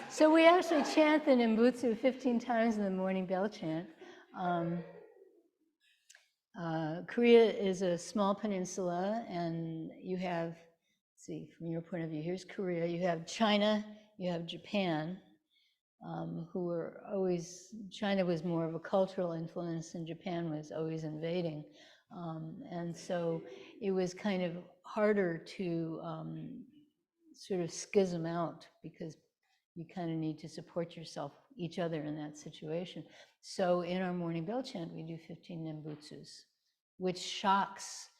So we actually chant the Nembutsu 15 times in the morning bell chant. Korea is a small peninsula, and you have, let's see, from your point of view, here's Korea, you have China, you have Japan, who were always, China was more of a cultural influence and Japan was always invading. And so it was kind of harder to sort of schism out because you kind of need to support yourself, each other in that situation. So in our morning bell chant, we do 15 Nembutsus, which shocks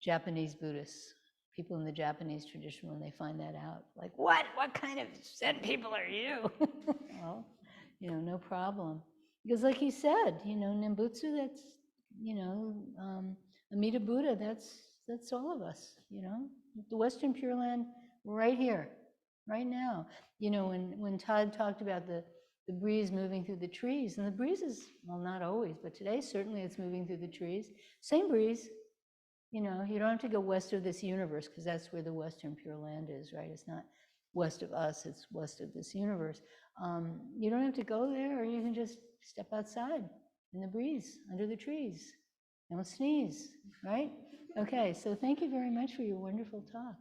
Japanese Buddhists, people in the Japanese tradition when they find that out. Like, what kind of Zen people are you? Well, no problem. Because like you said, Nembutsu, that's, Amida Buddha, that's all of us, the Western Pure Land right here, right now. When Todd talked about the breeze moving through the trees, and the breeze is, well, not always, but today certainly it's moving through the trees. Same breeze, you don't have to go west of this universe because that's where the Western Pure Land is, right? It's not west of us, it's west of this universe. You don't have to go there, or you can just step outside in the breeze, under the trees. Don't sneeze, right? Okay, so thank you very much for your wonderful talk.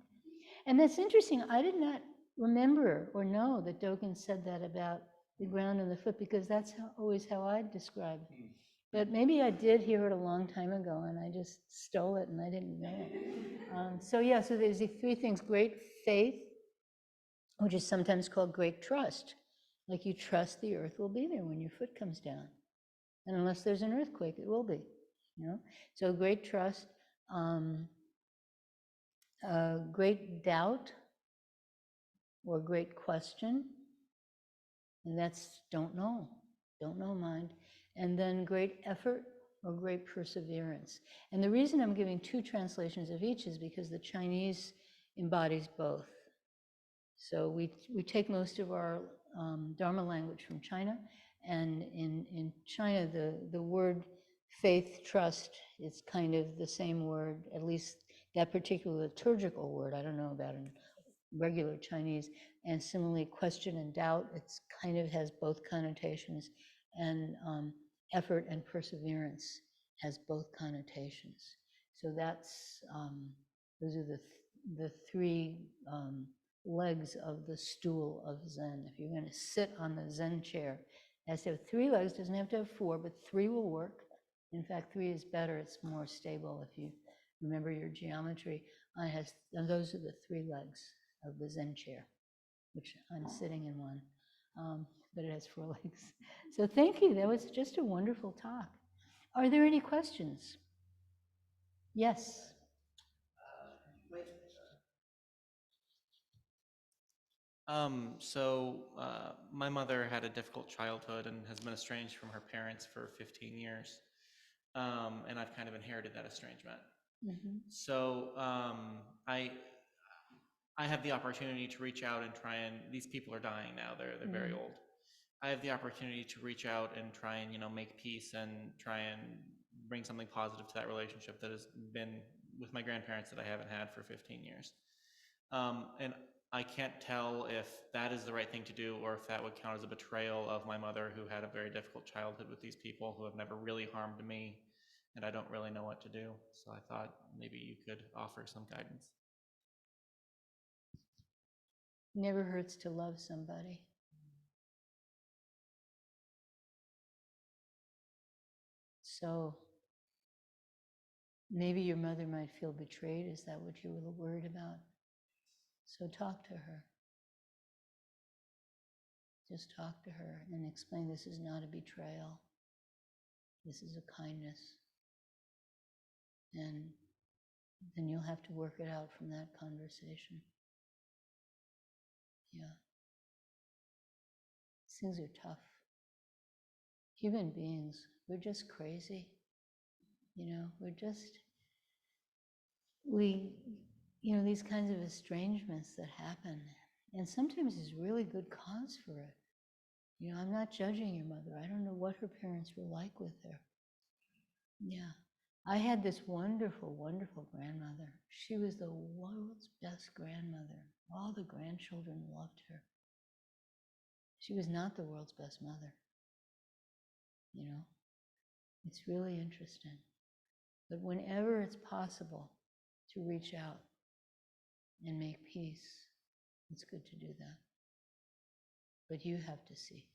And that's interesting, I did not remember or know that Dogen said that about the ground and the foot, because that's always how I describe it. But maybe I did hear it a long time ago and I just stole it and I didn't know it. So there's the three things: great faith, which is sometimes called great trust. Like you trust the earth will be there when your foot comes down. And unless there's an earthquake, it will be. So great trust, great doubt or great question. And that's don't know mind. And then great effort or great perseverance. And the reason I'm giving two translations of each is because the Chinese embodies both. So we take most of our Dharma language from China, and in China the word faith, trust, is kind of the same word, at least that particular liturgical word. I don't know about in regular Chinese. And similarly, question and doubt, it's kind of has both connotations, and effort and perseverance has both connotations. So that's those are the three legs of the stool of Zen. If you're going to sit on the Zen chair, it has to have three legs. Doesn't have to have four, but three will work. In fact, three is better. It's more stable if you remember your geometry. And those are the three legs of the Zen chair, which I'm sitting in one, but it has four legs. So thank you. That was just a wonderful talk. Are there any questions? Yes. My mother had a difficult childhood and has been estranged from her parents for 15 years. And I've kind of inherited that estrangement. Mm-hmm. So I have the opportunity to reach out and try and, these people are dying now, they're very old. I have the opportunity to reach out and try and, make peace and try and bring something positive to that relationship that has been with my grandparents that I haven't had for 15 years. And I can't tell if that is the right thing to do, or if that would count as a betrayal of my mother, who had a very difficult childhood with these people who have never really harmed me, and I don't really know what to do. So I thought maybe you could offer some guidance. Never hurts to love somebody. So maybe your mother might feel betrayed. Is that what you were worried about? So talk to her. Just talk to her and explain this is not a betrayal. This is a kindness. And then you'll have to work it out from that conversation. Yeah. These things are tough. Human beings, we're just crazy. These kinds of estrangements that happen. And sometimes there's really good cause for it. I'm not judging your mother. I don't know what her parents were like with her. Yeah. I had this wonderful, wonderful grandmother. She was the world's best grandmother. All the grandchildren loved her. She was not the world's best mother. You know, it's really interesting. But whenever it's possible to reach out and make peace, it's good to do that. But you have to see.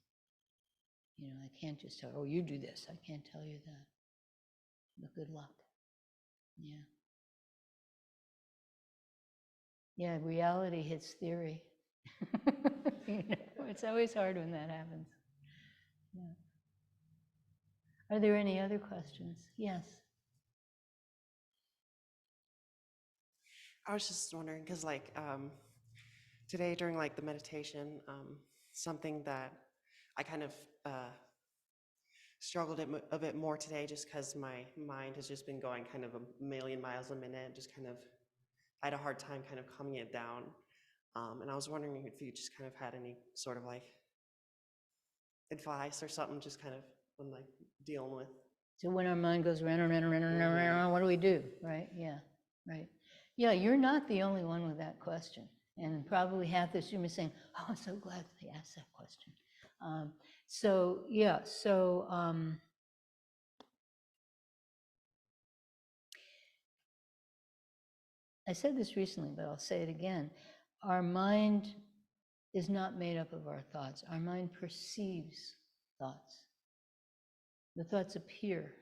You know, I can't just tell, oh, you do this. I can't tell you that. But good luck. Yeah. Yeah, reality hits theory. You know, it's always hard when that happens. Yeah. Are there any other questions? Yes. I was just wondering, because like today during like the meditation, something that I kind of struggled a bit more today, just because my mind has just been going kind of a million miles a minute, just kind of, I had a hard time kind of calming it down. And I was wondering if you just kind of had any sort of like advice or something, just kind of when like dealing with. So when our mind goes round and round and round and round and round, what do we do? Right? Yeah. Right. Yeah, you're not the only one with that question. And probably half this room is saying, oh, I'm so glad they asked that question. I said this recently, but I'll say it again. Our mind is not made up of our thoughts. Our mind perceives thoughts. The thoughts appear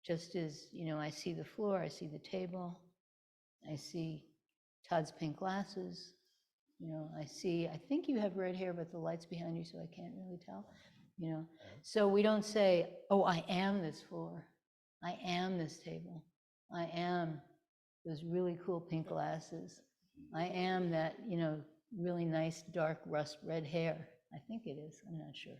just as, you know, I see the floor, I see the table, I see Todd's pink glasses, you know, I think you have red hair, but the light's behind you, so I can't really tell, you know. So we don't say, oh, I am this floor, I am this table, I am those really cool pink glasses, I am that, you know, really nice dark rust red hair. I think it is, I'm not sure.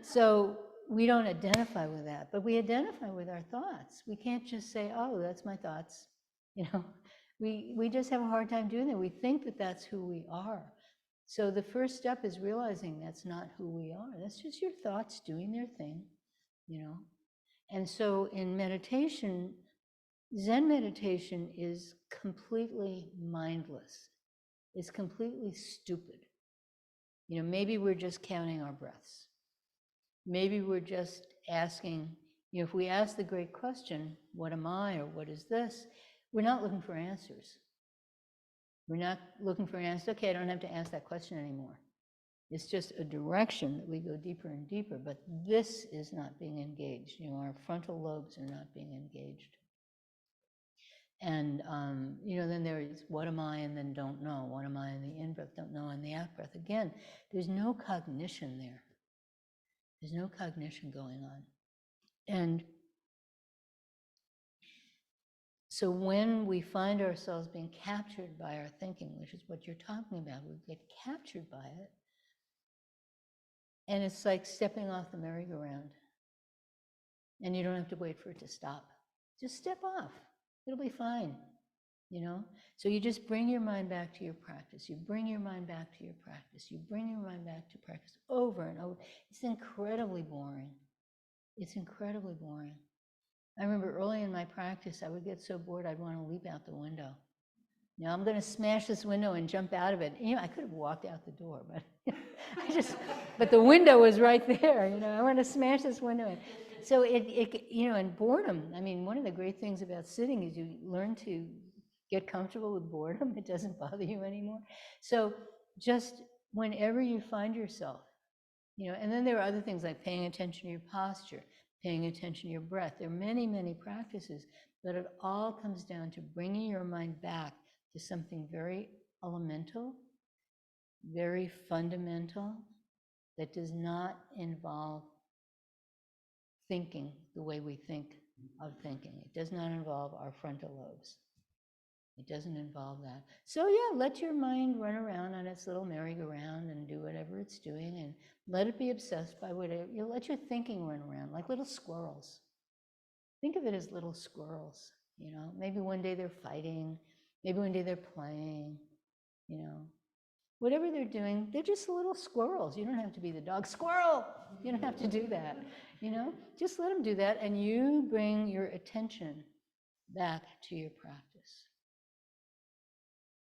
So we don't identify with that, but we identify with our thoughts. We can't just say, oh, that's my thoughts. You know, we just have a hard time doing that. We think that that's who we are. So the first step is realizing that's not who we are. That's just your thoughts doing their thing, you know. And so in meditation, Zen meditation is completely mindless. It's completely stupid. You know, maybe we're just counting our breaths. Maybe we're just asking, you know, if we ask the great question, what am I or what is this? We're not looking for answers. We're not looking for answers. Okay, I don't have to ask that question anymore. It's just a direction that we go deeper and deeper, but this is not being engaged. You know, our frontal lobes are not being engaged. And, you know, then there is what am I and then don't know. What am I in the in-breath, don't know in the out-breath. Again, there's no cognition there. There's no cognition going on. And so when we find ourselves being captured by our thinking, which is what you're talking about, we get captured by it. And it's like stepping off the merry-go-round. And you don't have to wait for it to stop. Just step off. It'll be fine, you know? So you just bring your mind back to your practice. You bring your mind back to your practice. You bring your mind back to practice over and over. It's incredibly boring. It's incredibly boring. I remember early in my practice, I would get so bored, I'd want to leap out the window. Now I'm going to smash this window and jump out of it. You know, I could have walked out the door, but but the window was right there. You know, I want to smash this window in. So you know, and boredom. I mean, one of the great things about sitting is you learn to get comfortable with boredom. It doesn't bother you anymore. So just whenever you find yourself, you know, and then there are other things like paying attention to your posture, paying attention to your breath. There are many, many practices, but it all comes down to bringing your mind back to something very elemental, very fundamental, that does not involve thinking the way we think of thinking. It does not involve our frontal lobes. It doesn't involve that. So yeah, let your mind run around on its little merry-go-round and do whatever it's doing, and let it be obsessed by whatever. You know, let your thinking run around like little squirrels. Think of it as little squirrels, you know. Maybe one day they're fighting, maybe one day they're playing, you know. Whatever they're doing, they're just little squirrels. You don't have to be the dog, squirrel! You don't have to do that, you know. Just let them do that, and you bring your attention back to your practice.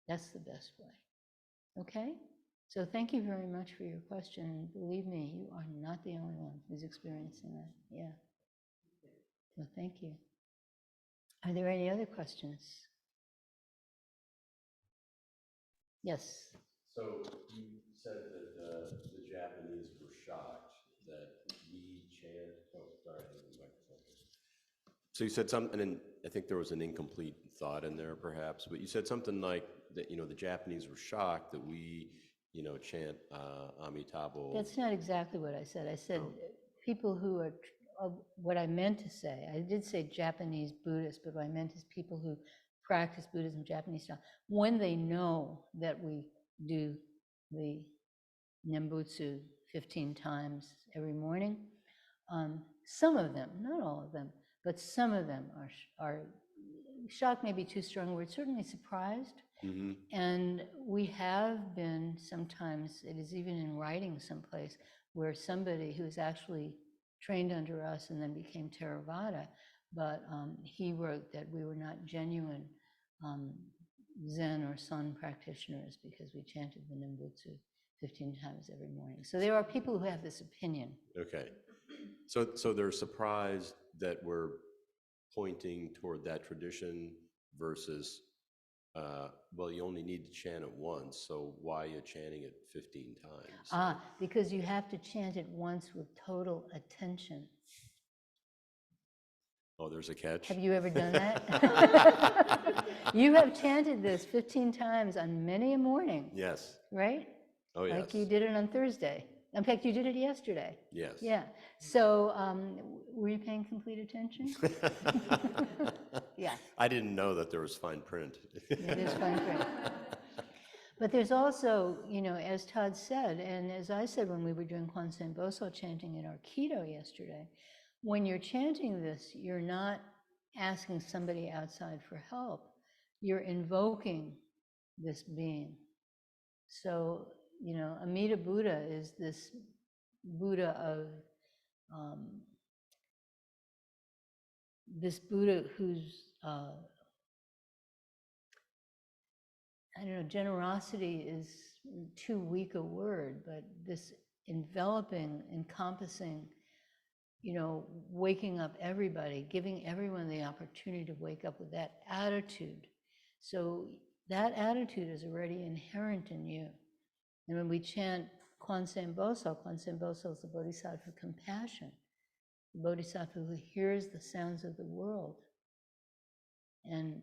That's the best way. Okay? So thank you very much for your question. And believe me, you are not the only one who's experiencing that. Yeah. So thank you. Are there any other questions? Yes. So you said that the Japanese were shocked that we chant. Oh, sorry, I think the microphone. So you said something, and I think there was an incomplete thought in there, perhaps. But you said something like that. The Japanese were shocked that we, chant Amitabha. That's not exactly what I said. I said Oh. people who are, what I meant to say, I did say Japanese Buddhists, but what I meant is people who practice Buddhism Japanese style, when they know that we do the Nembutsu 15 times every morning, some of them, not all of them, but some of them are shocked, maybe too strong a word, certainly surprised. Mm-hmm. And we have been sometimes, it is even in writing someplace, where somebody who's actually trained under us and then became Theravada, but he wrote that we were not genuine Zen or Sun practitioners because we chanted the Nembutsu 15 times every morning. So there are people who have this opinion. Okay. So they're surprised that we're pointing toward that tradition versus, well, you only need to chant it once, so why are you chanting it 15 times? Because you have to chant it once with total attention. Oh, there's a catch? Have you ever done that? You have chanted this 15 times on many a morning. Yes. Right? Oh, yes. Like you did it on Thursday. In fact, you did it yesterday. Yes. Yeah. So were you paying complete attention? Yeah. I didn't know that there was fine print. It is fine print. But there's also, as Todd said, and as I said when we were doing Kwansen Boso chanting in our Keto yesterday, when you're chanting this, you're not asking somebody outside for help. You're invoking this being. So, Amida Buddha is this Buddha of, this Buddha who's, I don't know, generosity is too weak a word, but this enveloping, encompassing, waking up everybody, giving everyone the opportunity to wake up with that attitude. So that attitude is already inherent in you. And when we chant Kwansen Boso is the bodhisattva of compassion, the bodhisattva who hears the sounds of the world and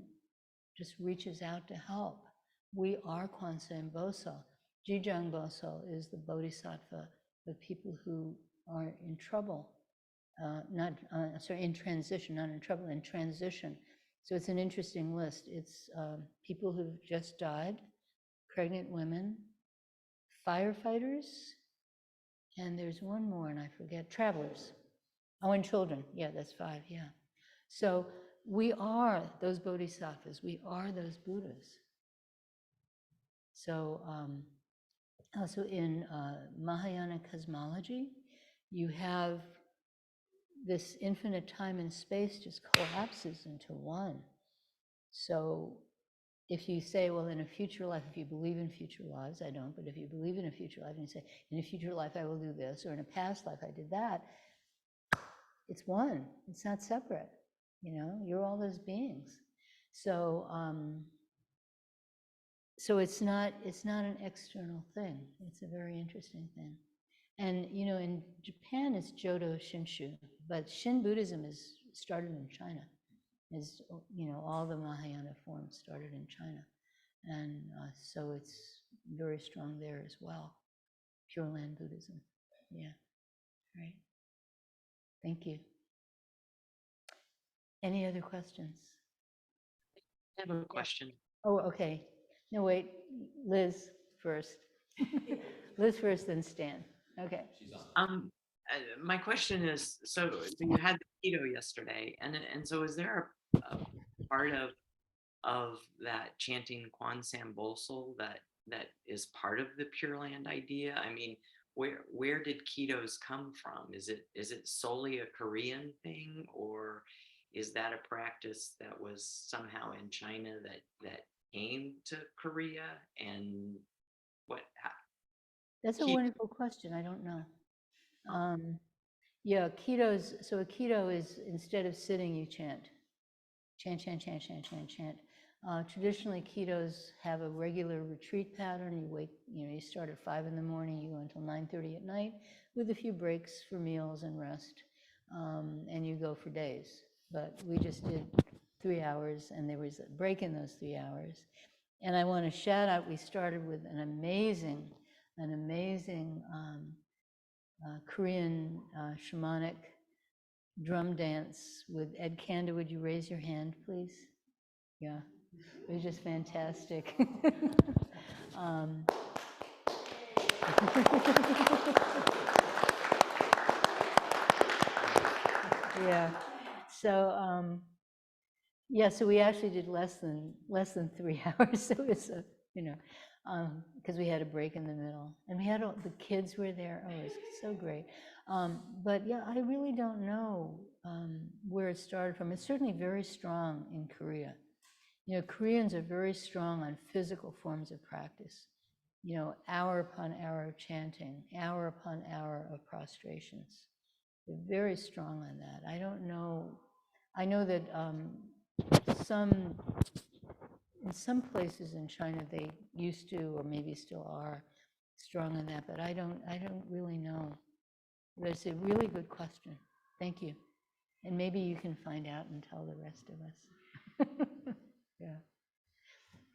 just reaches out to help. We are Kwansen Boso. Jijang Boso is the bodhisattva of people who are in trouble, in transition, not in trouble, in transition. So it's an interesting list. It's people who've just died, pregnant women, firefighters, and there's one more, and I forget, travelers. Oh, and children. Yeah, that's 5, yeah. So we are those bodhisattvas. We are those Buddhas. So also in Mahayana cosmology, you have this infinite time and space just collapses into one. So if you say, well, in a future life, if you believe in future lives, I don't, but if you believe in a future life and you say, in a future life I will do this, or in a past life I did that, it's one. It's not separate. You're all those beings. So so it's not an external thing. It's a very interesting thing. And in Japan it's Jodo Shinshu, but Shin Buddhism is started in China. Is all the Mahayana forms started in China, and so it's very strong there as well. Pure Land Buddhism. Yeah. Right. Thank you. Any other questions? I have a question. Oh, okay. No, wait. Liz first. Liz first, then Stan. Okay. My question is, so you had the keto yesterday, and so is there a part of that chanting Kwansan Bosal that is part of the Pure Land idea? I mean, where did ketos come from? Is it solely a Korean thing, or is that a practice that was somehow in China that came to Korea and what? That's a Keto. wonderful question. I don't know. Yeah, so a keto is, instead of sitting, you chant. Chant, chant, chant, chant, chant, chant. Traditionally, ketos have a regular retreat pattern. You wake, you start at 5 in the morning, you go until 9:30 at night, with a few breaks for meals and rest, and you go for days. But we just did 3 hours, and there was a break in those 3 hours. And I want to shout out, we started with an amazing Korean shamanic drum dance with Ed Kanda. Would you raise your hand, please? Yeah, it was just fantastic. Yeah, so yeah, so we actually did less than 3 hours. So it was because we had a break in the middle, and we had the kids were there. Oh, it was so great. But yeah, I really don't know where it started from. It's certainly very strong in Korea. Koreans are very strong on physical forms of practice. Hour upon hour of chanting, hour upon hour of prostrations. They're very strong on that. I don't know. I know that in some places in China they used to, or maybe still are, strong on that, but I don't really know. But it's a really good question. Thank you. And maybe you can find out and tell the rest of us. Yeah.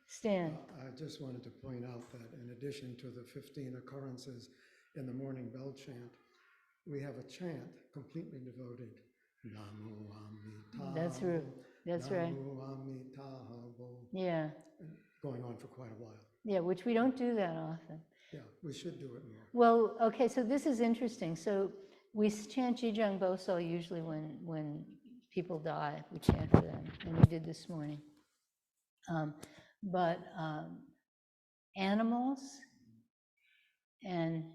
Stan. I just wanted to point out that in addition to the 15 occurrences in the morning bell chant, we have a chant completely devoted. Namu Amitaha. That's right. That's right. Namu Amitaha. Yeah. Going on for quite a while. Yeah, which we don't do that often. Yeah, we should do it more. Well, okay, so this is interesting. So we chant Jijang Boso usually when people die. We chant for them, and we did this morning. But animals and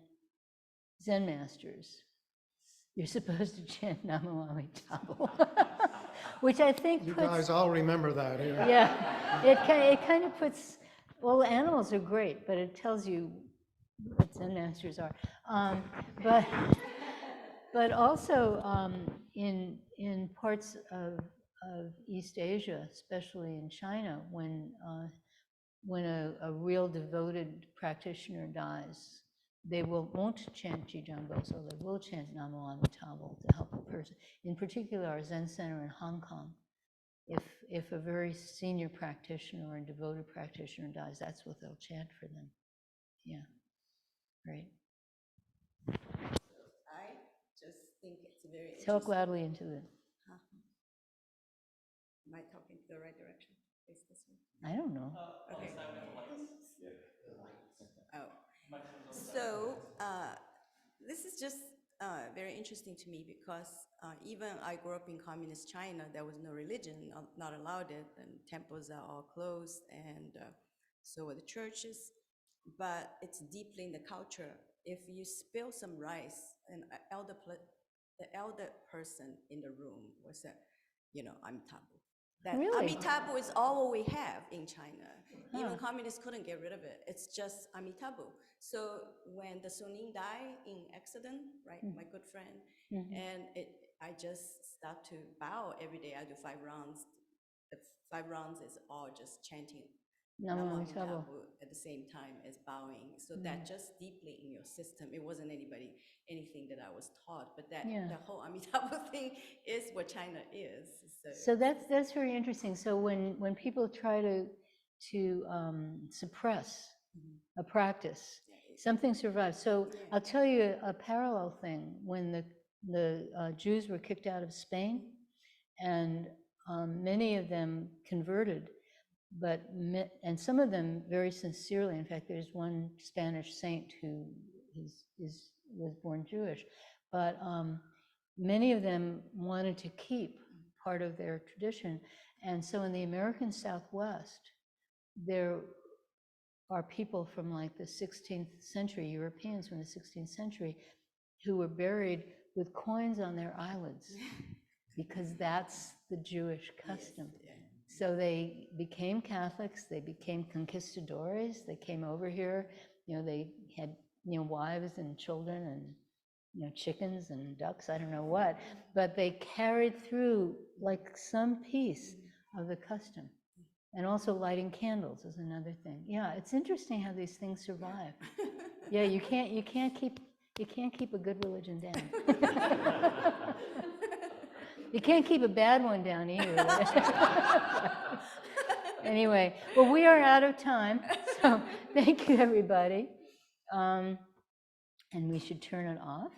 Zen masters, you're supposed to chant Namo Amitabha, which I think You puts, guys all remember that here. yeah, it kind of puts, well, animals are great, but it tells you what Zen masters are. But also in parts of East Asia, especially in China, when a real devoted practitioner dies, they won't chant Jijang Boso, they will chant Namo Amitabha to help the person. In particular, our Zen Center in Hong Kong, if a very senior practitioner or a devoted practitioner dies, that's what they'll chant for them. Yeah, right. I just think it's very Talk interesting. loudly into it. Am I talking to the right direction? Is this one? I don't know. Okay. Oh, so this is just very interesting to me because even I grew up in communist China, there was no religion, not allowed it, and temples are all closed, and so are the churches. But it's deeply in the culture. If you spill some rice, the elder person in the room will say, Amitabha. That Really? Amitabha is all we have in China. Huh. Even communists couldn't get rid of it. It's just Amitabha. So when the Suning died in accident, right, my good friend, and I just start to bow every day. I do 5 rounds. The 5 rounds is all just chanting Namo Amitabha. at the same time as bowing. So that just deeply in your system. It wasn't anything that I was taught, but that the whole Amitabha thing is what China is. So that's very interesting. So when people try to suppress a practice, something survives. So I'll tell you a parallel thing. When the Jews were kicked out of Spain, and many of them converted, and some of them very sincerely. In fact, there's one Spanish saint who was born Jewish, but many of them wanted to keep part of their tradition. And so in the American Southwest, there are people from like the 16th century, Europeans from the 16th century, who were buried with coins on their eyelids because that's the Jewish custom. so they became Catholics, they became conquistadores, they came over here, they had, wives and children and, chickens and ducks, I don't know what, but they carried through like some piece of the custom. And also lighting candles is another thing. Yeah, it's interesting how these things survive. Yeah, you can't keep a good religion down. You can't keep a bad one down either. Anyway, well, we are out of time, so thank you, everybody. And we should turn it off.